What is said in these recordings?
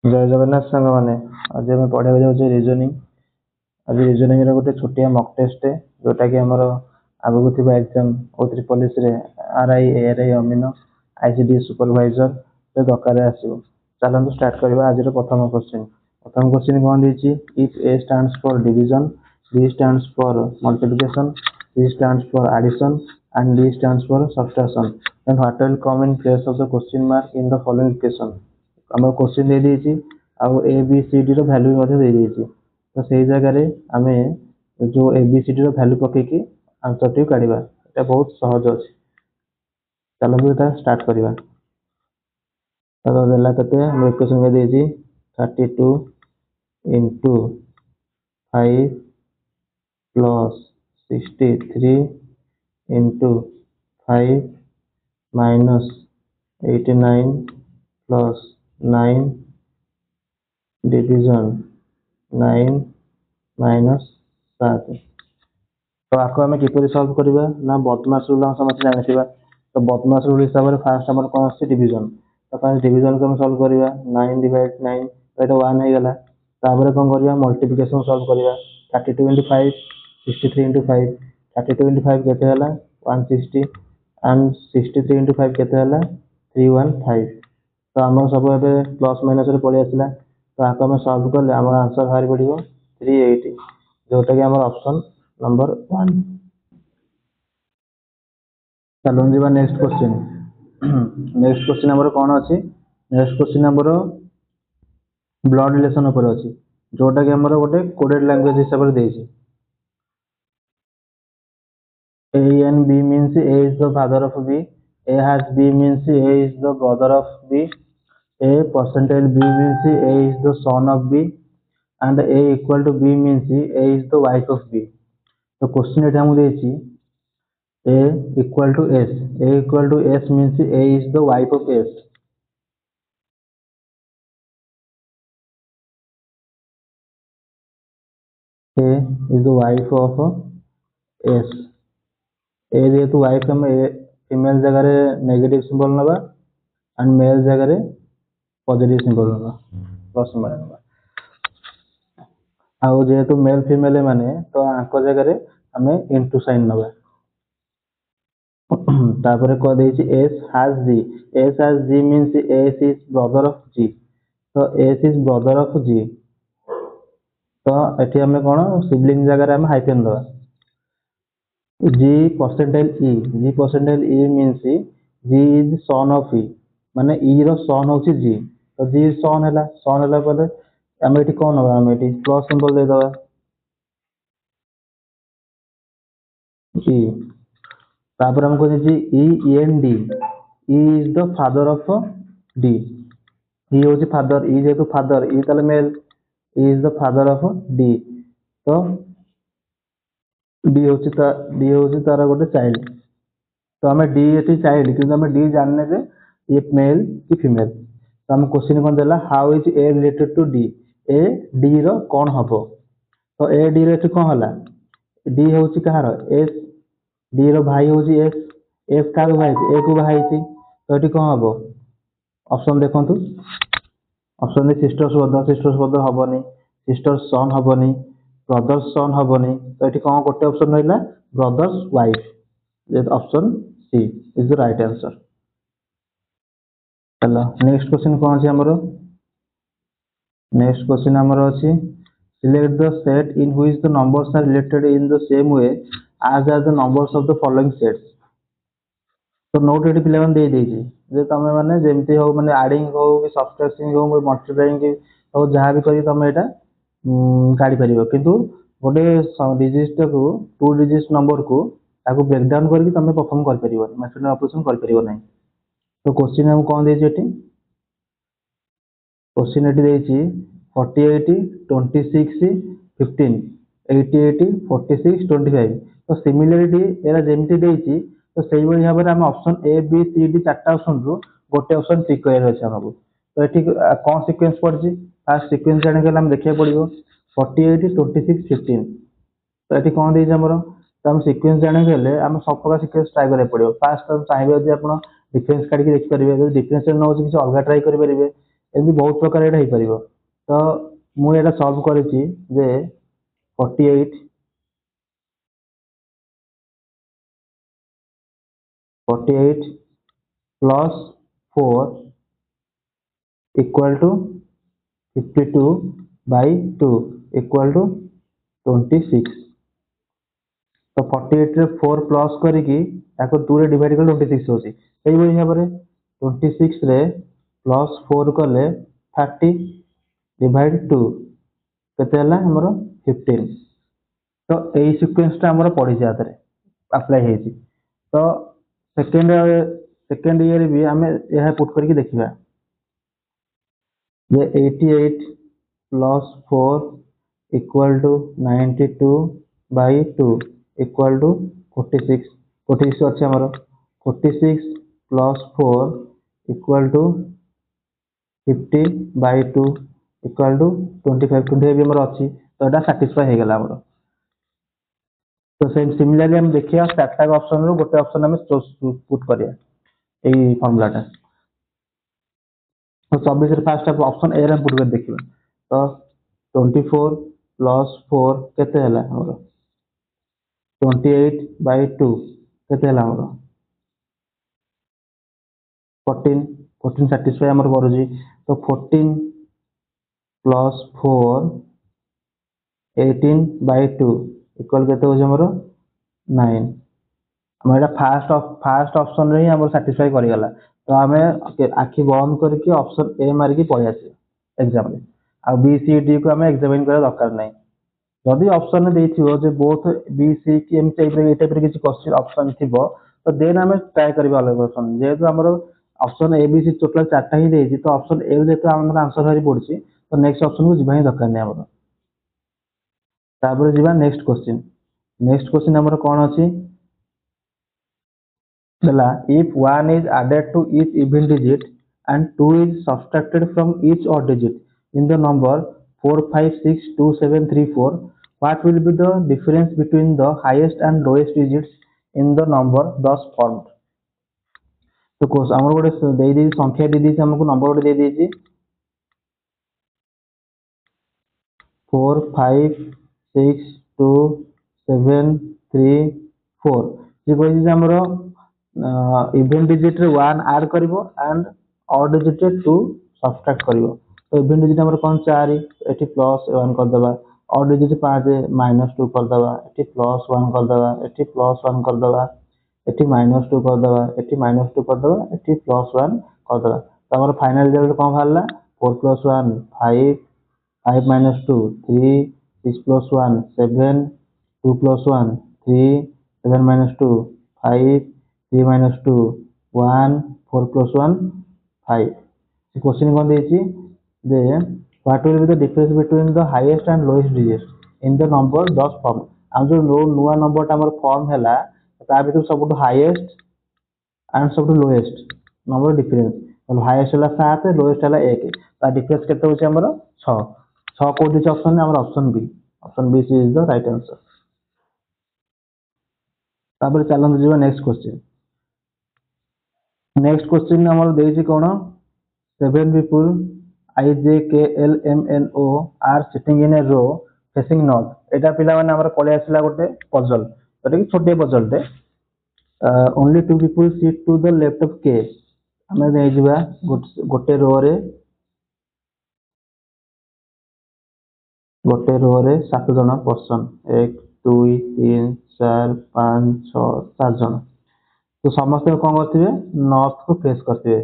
जय जगन्नाथ सांग मैंने आज आम पढ़ा जाऊँ रिजनिंग। आज रिजनिंग गोटे छोटिया मक टेस्ट जोटा कि आमर आगू थी एग्जाम O3 RI ARI अमीन ICD सुपरवाइजर दरकार आसो। चलते स्टार्ट करवा आज प्रथम क्वेश्चन कौन देती if A stands for division, B stands for multiplication, C stands for addition and D stands for subtraction, then what will come in place of the question mark in the following equation। आम question दे देती ABCD value दे देती तो से जगह आम जो ABCD value पकईकी answer T काढ़ा ये बहुत सहज अच्छे। चलो स्टार्ट करवा तो देला के इक्वेशन देती 32 into 5 plus 63 into 5 minus 89 plus 9 division 9 minus 7। तो आपको आम किपर सल्व करवा ना बदमाश रूल समस्त जानी। तो बदमाश रूल हिसाब से फास्ट आम कौन आस डिविजन तो फास्ट डिविजन को सल्व करवा 9 डिवाइड 9 तो 1 हो गला। तापर कौन करवा मल्टीप्लिकेशन सल्व करवा 32 into 5 63 into 5 32 into 5 केते हला 160 and 63 into 5 केते हला 315। तो आम सब प्लस माइनस पलि आसला तो आपको आम सल्व कले आम आंसर बाहरी पड़ो 380 जोटा कि आम ऑप्शन नंबर 1। चलो जी नेक्स्ट क्वेश्चन। नेक्स्ट क्वेश्चन आमर कौन अच्छी नेक्स्ट क्वेश्चन आमर ब्लड रिलेशन उपर अच्छी जोटा कि आमर गोटे कोडेड लैंग्वेज हिसाब से देछि। A and B means A is the father of B, A has B means A is the brother of B, A percentile B means A is the son of B and A equal to B means A is the wife of B। तो question ये हमको देछि A equal to S, A equal to S means A is the wife of S। A is the wife of S। A जेहेतु wife हम female जगह negative symbol नवा and mail जगह positive symbol नवा plus symbol नवा। आउ जेहेतु male female माने तो आंक जगह आम इंटू साइन नवा। तापर कह देछि S has G, S has G means S is brother of G, तो S is brother of G तो एठी हमें कौन सिबलिंग जगह आम हाइफेन दवा। G percentile E, G percentile E means G is son of E माने E रो son होची G तो G son है पहले आम एठी कौन होगा आम एठी प्लस सिंबल दे दवा E। तापर हम कहते E N D, E is the father of D, E होची फादर E जेहेतु फादर E ताले mail E is the father of D तो D होची तारा गोटे चाइल्ड तो आम D ये चाइल्ड कि आम D जानने जे ये मेल कि फीमेल। तो आम क्वेश्चन कौन देला how is A related to D, A D रो कौन हबो तो A D रो कौन हला D होची कहार S, D रो भाई होची S, S का भाई A को भाई तो ये कौन हबो ऑप्शन देखंतु ऑप्शन सिस्टर्स ब्रदर हबनी सिस्टर्स सन हबनी ब्रदर्स सन हबनी तो ये कौन गोटे ऑप्शन रहा brothers wife option C is the right answer. चलो नेक्स्ट क्वेश्चन कौन अच्छी आमर नेक्स्ट क्वेश्चन आमर अच्छी select the set in which the numbers are related in the same way as are the numbers of the following sets. तो note ये पिला दे देछि जे तमे माने जेमती हो माने एडिंग हो कि सबट्रैक्टिंग हो मल्टीप्लाइंग हो जहां भी करी तमे एटा काढी परिबो किंतु गोटे डिजिट को 2 डिजिट नंबर को ताको ब्रेक डाउन करके तमे परफॉर्म कर परिबो मैथमेटिकल ऑपरेशन कर परिबो नहीं। तो क्वेश्चन हम कौन देछि एटी क्वेश्चन एटी देछि 48 26 15 88 46 25 तो सिमिलरिटी एरा जेमती देछि तो सही भाई भाव में आम option A B C D 4टा ऑप्शन रु गोटे ऑप्शन टिक कर अच्छे हमको। तो ये कौन सीक्वेंस पड़ी फास्ट सीक्वेंस जाने के आम देखा पड़ो 48 26 15 तो ये कौन देती आमर तो आम सीक्वेंस जाने के आम सब प्रकार सीक्वेंस ट्राए करा पड़ो फास्ट चाहिए जब आप डिफरेन्स काढ़ी देखिपारे डिफरेन्स न हो किसी अलग ट्राए करेंगे एमती बहुत प्रकार एटा हो पार। तो मुझे सल्व करेछि जे 48 plus 4 equal to 52/2 equal to 26। तो 48 रे 4 प्लस करके 2 रे डिवाइड कर 26 होची। सेही भाई भाबरे 26 रे प्लस 4 कले 30 डिवाइड 2 केते हला हमरो 15। तो एई सीक्वेंस टा हमरो पड़ी जा आतरे अप्लाई हेची। तो सेकंड ईयर भी हमें यह पुट करके देखिबा जे 88 plus 4 equal to 92/2 equal to 46। 46 अच्छे हमारो 46 plus 4 equal to 50/2 equal to 25। 25 भी हमारो अच्छी। तो एटा सैटिस्फाई हो गला हमरो। तो सेम सिमिलरली हम देखिया चारटा ऑप्शन रो गोटे ऑप्शन हमें पुट करिया एई फार्मूलाटा। तो 24 फास्ट ऑप्शन ए रे पुट कर देखिबा। तो 24 प्लस 4 केते हला हमरो 28/2 केते हला हमरो 14। 14 सैटिस्फाई हमर करूजी। तो 14 प्लस 4 18/2 इक्वल केते हो हमरो 9। हम एटा फास्ट ऑप्शन रे ही हमर सैटिस्फाई करि गला। तो हमें आखि बंद करके ऑप्शन ए मार के पढ़ी आसी एग्जाम रे। आ बी सी डी को हमें एग्जामिन करा दरकार नहीं। जदि ऑप्शन देथिबो जे बोथ बी सी की एम टाइप रे किछि क्वेश्चन ऑप्शन थिबो तो देन हमें ट्राई करबा अलग ऑप्शन। जेहेतु हमरो option A B C total चारटा ही देछि तो ऑप्शन ए जेतो हमर आंसर हरी पड़छि तो नेक्स्ट ऑप्शन को जिबा ही दरकार नहीं हमरो। तापर जिबा नेक्स्ट क्वेश्चन। नेक्स्ट क्वेश्चन हमरो कोन अछि Dala, if 1 is added to each even digit and 2 is subtracted from each odd digit in the number 4, 5, 6, 2, 7, 3, 4, what will be the difference between the highest and lowest digits in the number thus formed? तो कोस हमर गोटे दे दी संख्या दे दी हमको number गोटे दे दी 4, 5, 6, 2, 7, 3, 4 जे कोइ जे हमरो even digit रे 1 add करिवो and odd digit रे 2 सब्ट्रैक्ट करिवो। तो इवन डिजिट हमर कोन 4 एठी प्लस 1 कर देबा। ऑड डिजिट 5 -2 कर देबा। एठी प्लस 1 कर देबा। एठी प्लस 1 कर देबा। एठी -2 कर देबा। एठी -2 कर देबा। एठी प्लस 1 कर देबा। तो हमर फाइनल रिजल्ट कोन भालला 4 + 1 5 5 - 2 3 6 + 1 7 2 + 1 3 7 - 2 5 3 - 2 1 4 + 1 5। क्वेश्चन कौन देछि जे what will be the difference between the highest and lowest digit in the number 10 form. हम जो नुआ नंबर टा हमर फॉर्म हैला ता भीतर सबटु हाईएस्ट एंड सबटु लोएस्ट नंबर डिफरेंस। तो हाईएस्ट हैला 7 लोएस्ट हैला 1 ता डिफरेंस केते होछि हमर 6। 6 कोड दिस ऑप्शन हमर option B. Option B is the right answer. तापर चलन जीवा नेक्स्ट क्वेश्चन। नेक्स्ट क्वेश्चन हमर देछि कोन 7 people I J K L M N O are sitting in a row facing north। एटा पिला माने हमर पळे आसिला गोटे पजल एटा कि छोटे पजल टे। only 2 people sit to the left of K। हमें दे जिबा गोटे रो रे 7 जन पर्सन 1 2 3 4 5 6 7 जन। तो समस्त कोन करथिबे नॉर्थ को फेस करथिबे।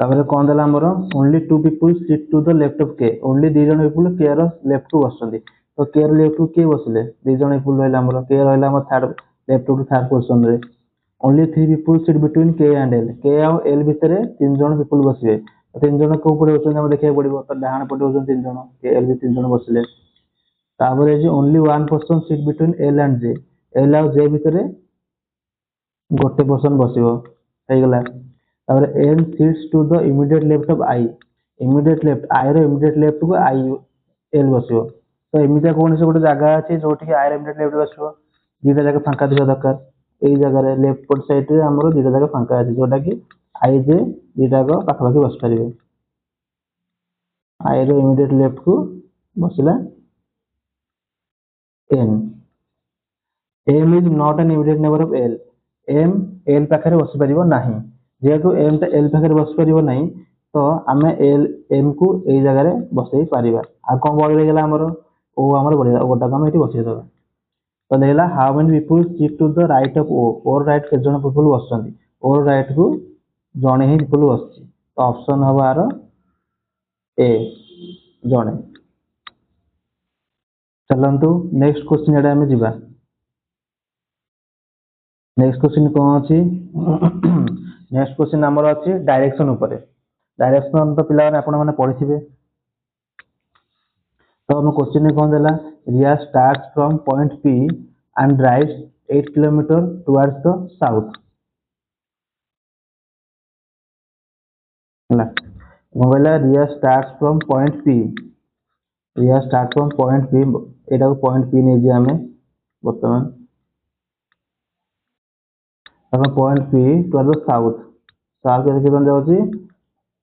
तापर कोन देला हमर only 2 people sit to the left of K। Only 2 जन पीपल K रो लेफ्ट को बसछन्ती। तो K रो लेफ्ट को के बसले 2 जन पीपल रहला हमर K रहला हमर third left to third position रे। Only 3 people sit between K and L। K और L भितरे 3 जन पीपल बसिबे। 3 जन को ऊपर होछन हम देखै पड़िबो तो डाहाण पटे होछन 3 जन K L भी 3 जन बसले। तापर जे only 1 person sit between L and J। L और J भितरे गोटे पर्सन बसिबो हे गेला। तापर N sits to the immediate left of I। immediate left I row immediate left को I L बसिबो। तो एमिता कोन से गोटे जागा अछि जोठी I रो immediate left बसिबो। दीटा जागा फांका दिबा दरकार। एई जगह रे लेफ्ट पट साइड रे हमरो दुटा जगह फांका अछि जोटा कि आई जे दुटा को पाखापाखि बस परिबे आई रो इमीडिएट लेफ्ट को बसिला n m is not an immediate neighbor of l m l पाखरे बस परिबो नाही जेहेतु m ता l पाखरे बस परिबो नाही तो आमे l m को एई जगह रे बसई परिबा आ कोन बढी गेला हमरो o हमरो बढी ओटा को हम एठी बसई दबा तो देखला how many people sit to the right of O और राइट के जन पीपल बसछंती और राइट को जणे ही पीपल बसछि तो ऑप्शन हबार ए जणे चलंतु नेक्स्ट क्वेश्चन एडा हमें जिबा नेक्स्ट क्वेश्चन कोन अछि नेक्स्ट क्वेश्चन हमर अछि डायरेक्शन ऊपर डायरेक्शन तो पिला माने आपण माने पढिथिबे तो हम क्वेश्चन में कोन देला Riya starts from point P and drives 8 kilometer towards the south ହେଲା मोबाइल Riya starts from point P Riya start from point P एटा को पॉइंट P नै जे हमें वर्तमान हम point P toward the south south के कितना जाउची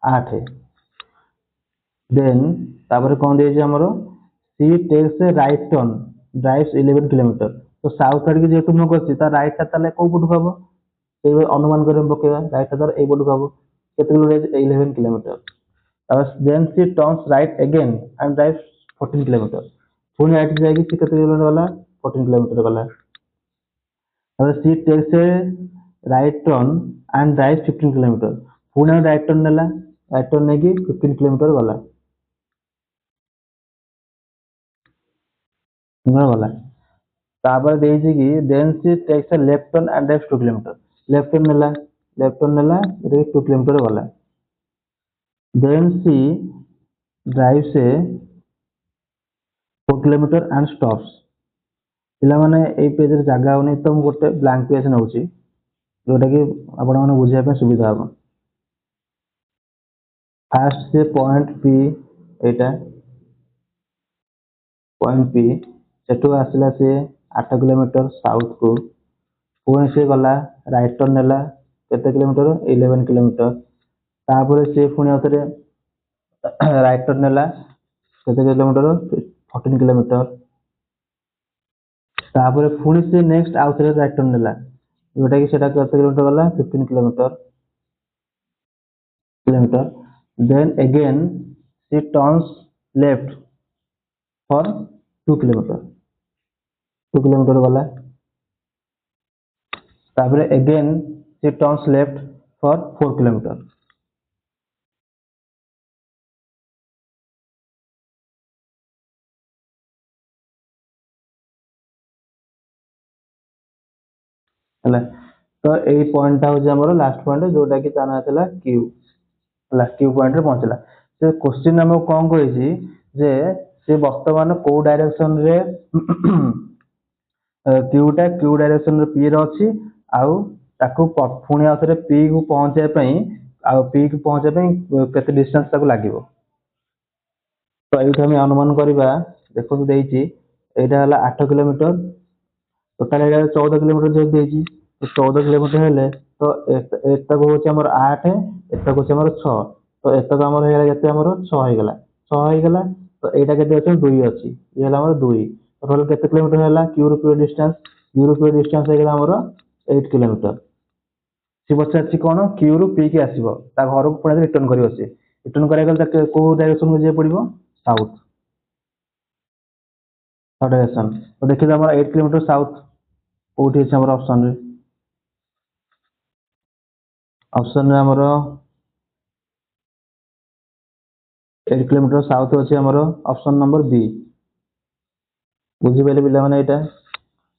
8 देन तापर कोन देछि हमरो सी takes a right turn drives 11 kilometre तो साउथ आड़ के जेतु न करछि ता राइट ता तले को पटु हबो ए अनुमान करम पकेबा राइट ता ए पटु हबो केते किलोमीटर 11 किलोमीटर तापर then she turns right again and drives 14 kilometre पुनी राइट जाई कि केते किलोमीटर वाला 14 किलोमीटर वाला तापर she takes a right turn and drives 15 kilometre पुनी राइट टर्न नेला राइट टर्न ने कि 15 किलोमीटर वाला वाला तापर देछि कि then she takes a left turn and drives 2 kilometre left turn नेला रे 2 किलोमीटर वाला then C drives a 4 kilometer and stops पिला माने ए पेज रे जागा होनी तो हम गोटे ब्लैंक पेज नउची जोटा कि आपण माने बुझिया पे सुविधा हो फर्स्ट से पॉइंट P एटा पॉइंट P सेटू आसला से 8 किलोमीटर साउथ को पुणी से गला राइट टर्न नेला केते किलोमीटर 11 किलोमीटर तापर से पुणी आउतरे राइट टर्न नेला केते किलोमीटर 14 किलोमीटर तापर पुणी से नेक्स्ट आउतरे राइट टर्न नेला जोटा कि सेटा केते किलोमीटर गला 15 kilometre then again she turns left for 2 kilometer 2 kilometre वाला तापर again she turns left for 4 kilometre हला तो ए पॉइंट ता हो हमरो लास्ट पॉइंट जोटा कि ताना थला Q हला Q पॉइंट रे पहुंचला से क्वेश्चन हम कोन कहिछि जे से वर्तमान को डायरेक्शन रे क्यू डायरेक्शन रे P रे अछि आउ ताकू पुणी आउथरे P को पहुंचे पई आउ P को पहुंचे पई केते डिस्टेंस ताकू लागिवो तो एठी हम अनुमान करबा देखो देछि एटा हला 8 किलोमीटर टोटल एरिया 14 किलोमीटर जो देछि तो 14 किलोमीटर हेले तो एटा को होछि हमर 8 एटा को होछि हमर 6 तो एटा को हमर हेला केते हमर 6 हे गेला 6 हे गेला तो एटा केते अछि 2 अछि ये हला हमर 2 टोटल केते किलोमीटर हेला क्यू रो डिस्टेंस हे गेला हमर 8 किलोमीटर सी पछाछि कोन क्यू रो P के आसीबो ता घर को पुणी रिटर्न करिवो से रिटर्न करै गल ता को डायरेक्शन को जे पड़िबो साउथ डायरेक्शन तो देखिए हमर 8 किलोमीटर साउथ कोठी अछि हमर ऑप्शन रे हमर 8 किलोमीटर साउथ अछि हमर ऑप्शन नंबर बी बुझि पले पिला माने एटा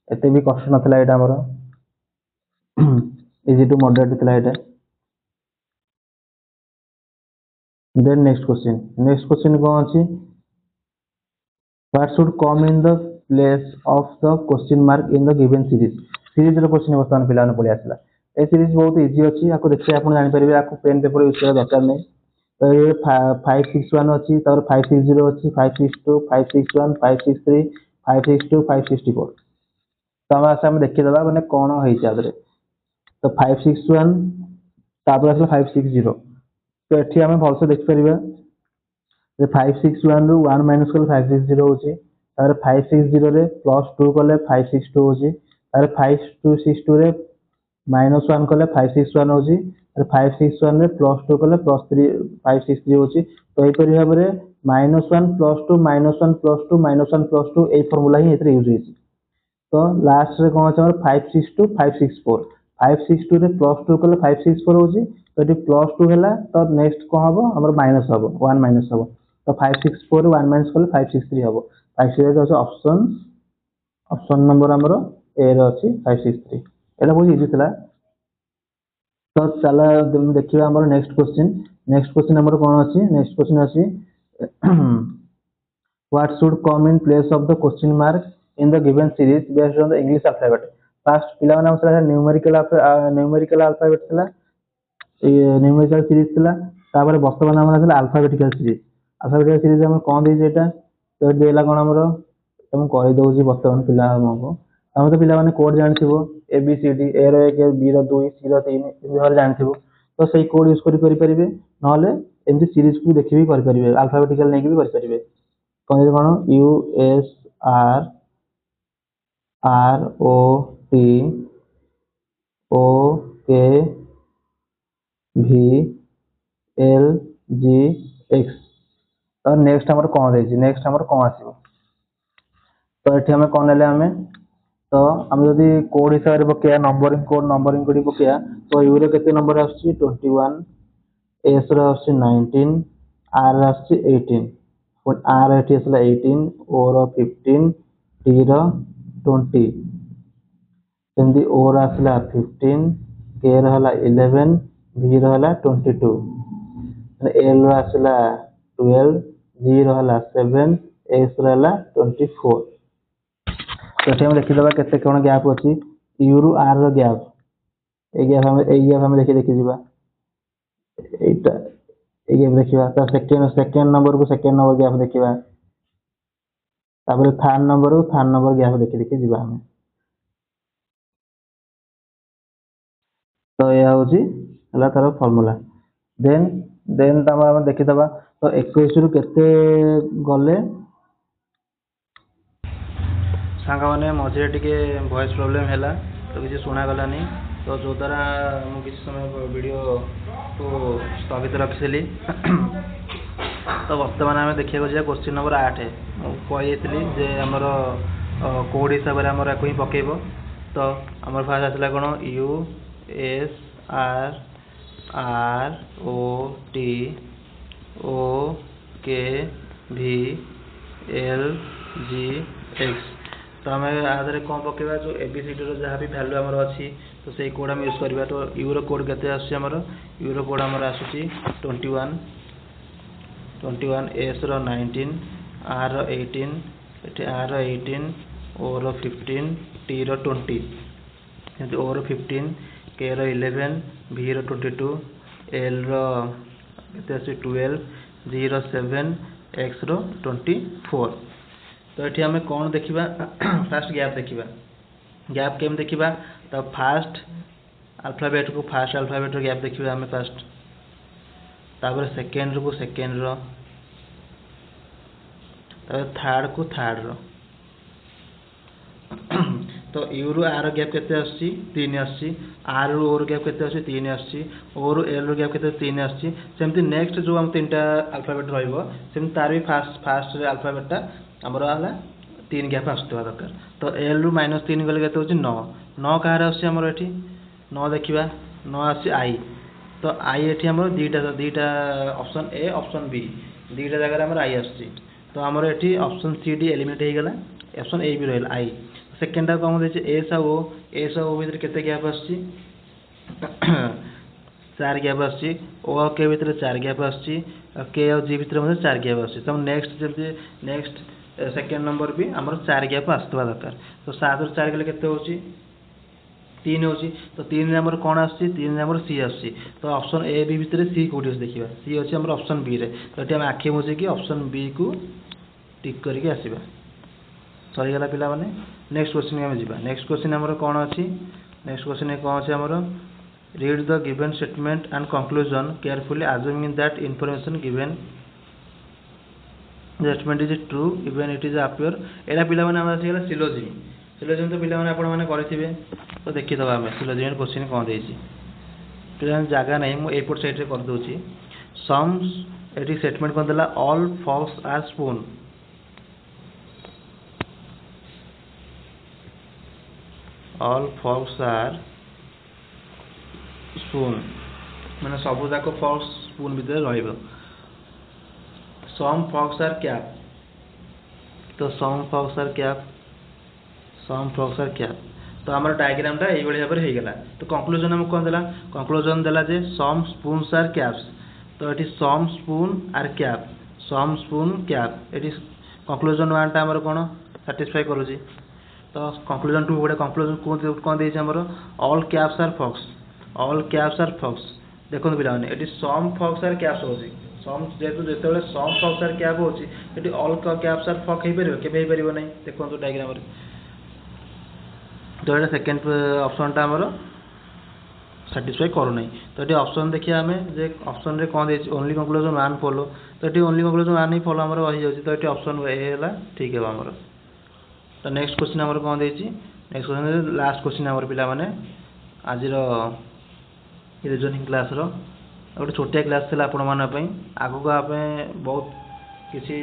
एते भी कष्ट नथला एटा हमर इजी टू मॉडरेट थला एटा देन नेक्स्ट क्वेश्चन कोन अछि what should come in the place of the question mark in the given series रो क्वेश्चन वर्तमान पिला ने पड़ी आसला ए सीरीज बहुत इजी अछि आको देखि आपण जानि परिबे आको पेन पेपर यूज करा दरकार नै तो ये 561 अछि तर 560 अछि 562 561 563 562 564 तो आम देखीदे मैंने कौन होती तो 561 तापर आसला 560 तो ये आम भलसे देखिपर 561 रु 1 माइनस कले 560 होची 560 रे +2 कले 562 होची 5262 रे -1 कले 561 होची 561 रे +2 कले +3 563 होची तो एपरि भाव में -1 +2 -1 +2 -1 +2 ए फॉर्मूला ही एथरे यूज होची तो लास्ट रे कोन अछि 562 564 562 रे +2 कले 564 होची तो ये +2 हैला तो नेक्स्ट कौन हम हमर माइनस हम 1 माइनस हम तो 564 रे 1 माइनस कले 563 हम 563 अछि ऑप्शन नंबर हमर ए रे अछि 563 एटा बहुत इजी थिला तो चला देखिए हमर नेक्स्ट क्वेश्चन हमर कोन अछि नेक्स्ट क्वेश्चन अछि what should come in place of the question mark in the given series based on the English alphabet first पिला माने हमर न्यूमेरिकल अल्फाबेट थिला न्यूमेरिकल सीरीज थिला तापर वर्तमान हमर अल्फाबेटिकल सीरीज हम कोन दे जेटा तो देला कोन हमर तुम कहि दउची वर्तमान पिला हमको हम तो पिला माने कोड जानथिबो A B C D A row 1 B row 2 C row 3 एमि हर जानथिबो तो सही कोड यूज करि परिबे नहले एमि सीरीज को देखि भी करि परिबे अल्फाबेटिकल नै भी करि परिबे कोन U S R R O T O K भी एल जी एक्स तो नेक्स्ट हमर कोन देछि नेक्स्ट हमर कोन आसीबो तो एठी हमें कोन लेले हमें तो हम जदि कोड हिसाब रे पकिया नंबरिंग कोड पकिया तो यू रे केते नंबर आछि 21 एस रे आछि 19 आर रे आछि 18 और आर एठी आसला 18 ओ रो 15 टी रो 20 सेमदी ओ रो आसला 15 के रो हला 11 भी रो हला 22 एल रो आसला 12 जी रो हला 7 एस रो हला 24 तो हम देखि दबा केते कोन गैप अछि यू रु आर रो गैप ए गैप हम देखि जिबा एटा ए गैप देखिबा तो सेकंड नंबर को सेकंड नंबर गैप देखिबा तापर थर्ड नंबर गैप देखि जिबा हम तो या होची हला तार फार्मूला देन तम हम देखि दबा तो 21 रु केते गले सांगा माने मझे टिके वॉइस प्रॉब्लम हैला तो किसी सुना गलानी तो जो द्वारा मु किसी समय वीडियो को स्थगित रखिली तो वर्तमान आम देखा जा क्वेश्चन नंबर 8 कही जे आमर कोड हिसाब से आमर ही पकेब तो आमर फास्ट आसला कौन U S R R O T O K भी एल जी एक्स तो आम आधार कौन पकेबा जो एबीसीडी जहाँ भी भैल्यू आमर अच्छी तो सही कोड आम यूज करवा तो यूरो कोड केते आमर यूरो कोड आमर आसूची 21 एस रो 19 आर रो 18 एठी are row 18 O row 15 T रो 20 एठी ओ रो 15 के रो 11 भी रो 22 एल रो केते आसी 12 जी रो 7 एक्स रो 24 तो ये आम कौन देखा फास्ट गैप देखा गैप केम देखा तो फास्ट अल्फाबेट रो गैप देखा आम फास्ट तापर सेकेंड को सेकेंड रो थर्ड को थर्ड रो तो यू रु आर गैप केते आसी 3 आसी आर रु ओ रो गैप केते आसी 3 आसी ओ रु एल रो गैप केते 3 आसी सेमती नेक्स्ट जो हम तीनटा अल्फाबेट रहइबो सेम तार भी फास्ट अल्फाबेटटा हमर हला 3 गैप आसतवा दरकार तो एल रु -3 गले केते होची 9 9 कहार आसी हमर एठी 9 देखिबा 9 आसी आई तो आई एठी हमर दीटा ऑप्शन ए ऑप्शन बी दीटा जगह हमर आई आसी तो हमर एठी ऑप्शन सी डी एलिमिनेट हे गेला ऑप्शन ए भी रहल आई सेकेंड को हम देछि एस ओ भीतर केते गैप आसी 4 गैप आसी ओ के भीतर 4 गैप आसी के और जी भीतर मतलब 4 गैप आसी तो नेक्स्ट जब नेक्स्ट सेकेंड नंबर भी हमर 4 गैप आस्तवा दरकार तो 7 रु 4 गले केते होची 3 होची तो 3 रे हमर कोन आसी 3 रे हमर सी आसी तो ऑप्शन ए बी भीतर सी कोठी देखिबा सी होची हमर ऑप्शन बी रे तो एटी हम आखि मुजे कि ऑप्शन बी को टिक करके आसीबा सहीगला पिला माने नेक्स्ट क्वेश्चन आम जा नेक्स्ट क्वेश्चन आमर कौन अच्छी नेक्स्ट क्वेश्चन कौन अच्छे आमर read the given statement and conclusion carefully assuming that information given statement is true even it is appear एटा पिला माने आमर आसीगला सिलोजिम सिलोजिम तो पिला माने आपण माने करिथिबे तो देखि दबा हमें सिलोजिम क्वेश्चन कौन देछि पिला जगह नहीं मु एपोर्ट साइड रे कर दोछि सम्स एटी स्टेटमेंट कौन देला all forks are spoon all forks are spoon माने सब जाक फॉक्स स्पून भीतर रहिबो सम फॉक्स आर कैप तो some fox are cap some fox are cap तो आमर डायग्राम टा एई भली भाबरे हे गेला तो कंक्लूजन हम कोन देला कंक्लूजन देला जे सम स्पून्स आर कैप्स तो एटी some spoon are cap some spoon cap एटी कंक्लूजन 1 टा हमर कोन सैटिस्फाई करूची तो कंक्लूजन 2 गोटे कंक्लूजन कोन देछि हमर ऑल कैप्स आर फॉक्स देखो पिला माने एटी सम फॉक्स आर कैप्स होची सम जेतु जेतेबेले सम फॉक्स आर कैप होची एटी ऑल कैप्स आर फॉक्स हे परिबो केबे हे परिबो नै देखो तो डायग्राम रे तो ये सेकेंड ऑप्शन टा हमर सैटिस्फाई करू नै तो ये ऑप्शन देखिए हमें जे ऑप्शन रे कोन देछि ओनली कंक्लूजन 1 फॉलो तो ये ओनली कंक्लूजन 1 ही फॉलो हमर रहि जाउची तो ये ऑप्शन ए हैला ठीक है हमर तो नेक्स्ट क्वेश्चन हमर कोन देछि नेक्स्ट क्वेश्चन लास्ट क्वेश्चन हमर पिला माने आज रो रीजनिंग क्लास रो गोटे छोटिया क्लास थिला आपण माने पई आगु को आपे बहुत किसी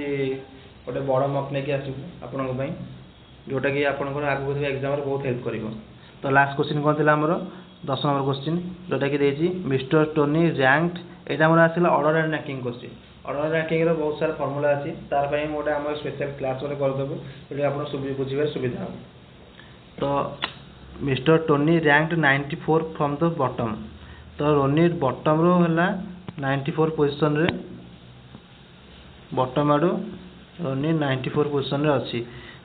गोटे बड़ मक ने के आसीबु आपण को पई जोटा कि आपण को आगु को एग्जाम रे बहुत हेल्प करिवो तो लास्ट क्वेश्चन कोन थिला हमर 10 नंबर क्वेश्चन जोटा कि देछि मिस्टर टोनी रैंक्ड एटा हमर आसीला order and ranking question order ranking रो बहुत सारा फार्मूला अछि तार पई मोटे हमर स्पेशल क्लास रे कर देबो एटा आपण बुझिबार सुविधा हो तो mister Tony ranked 94 from the bottom तो रोनी बॉटम रो हला 94 पोजीशन रे बॉटम आडो रोनी 94 पोजीशन रे अछि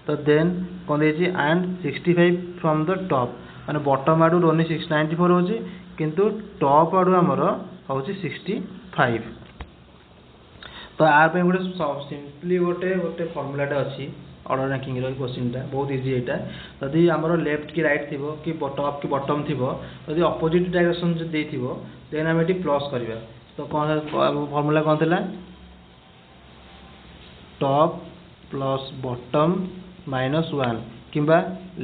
तो देन कोन देछि एंड 65 फ्रॉम द टॉप माने बॉटम आडो रोनी 694 होछि किंतु टॉप आडो हमर होछि 65 तो आर पे गोटे सिंपली गोटे फार्मूलाटा अछि ऑर्डर रैंकिंग रो क्वेश्चन टा बहुत इजी एटा यदि हमर लेफ्ट की राइट थिबो कि टॉप की बॉटम थिबो यदि अपोजिट डायरेक्शन जे देथिबो देन हम एटी प्लस करबा तो कोन फार्मूला कोन थिला टॉप प्लस बॉटम -1 किबा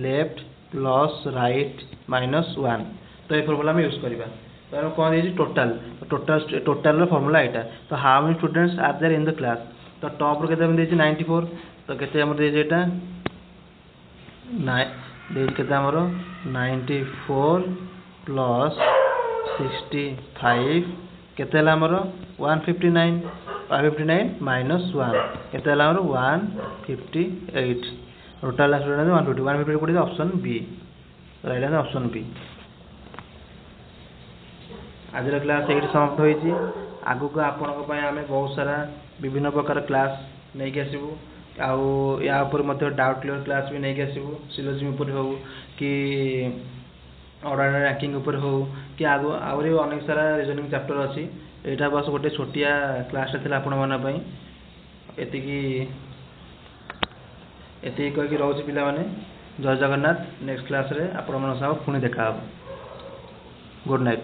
लेफ्ट प्लस राइट -1 तो ये फार्मूला हम यूज करबा तो हम कोन देछि टोटल रो फार्मूला एटा तो how many students are there in the class तो टॉप रो केते हम देछि 94 तो केते हमर देछि एटा देछि केते हमर 94 प्लस 65 केते हला हमर 159 माइनस 1 केते हला हमर 158 टोटल स्टूडेंट 150 कोडी option B right option B आज क्लास ये समाप्त होइछि आगु को आपन को आमे बहुत सारा विभिन्न प्रकार क्लास नहीं के आसीबू आउ या ऊपर मते डाउट क्लियर क्लास भी नहीं के आसीबू सिलोजिम ऊपर हो कि ऑर्डर रैंकिंग ऊपर हो कि आगु आउरी अनेक सारा रीजनिंग चैप्टर अछि एटा बस गोटे छोटिया क्लास थिला आपन माना पई एति कह कि रहउछि पिला माने जय जगन्नाथ नेक्स्ट क्लास रे आपन मन सब पुणी देखा गुड नाइट।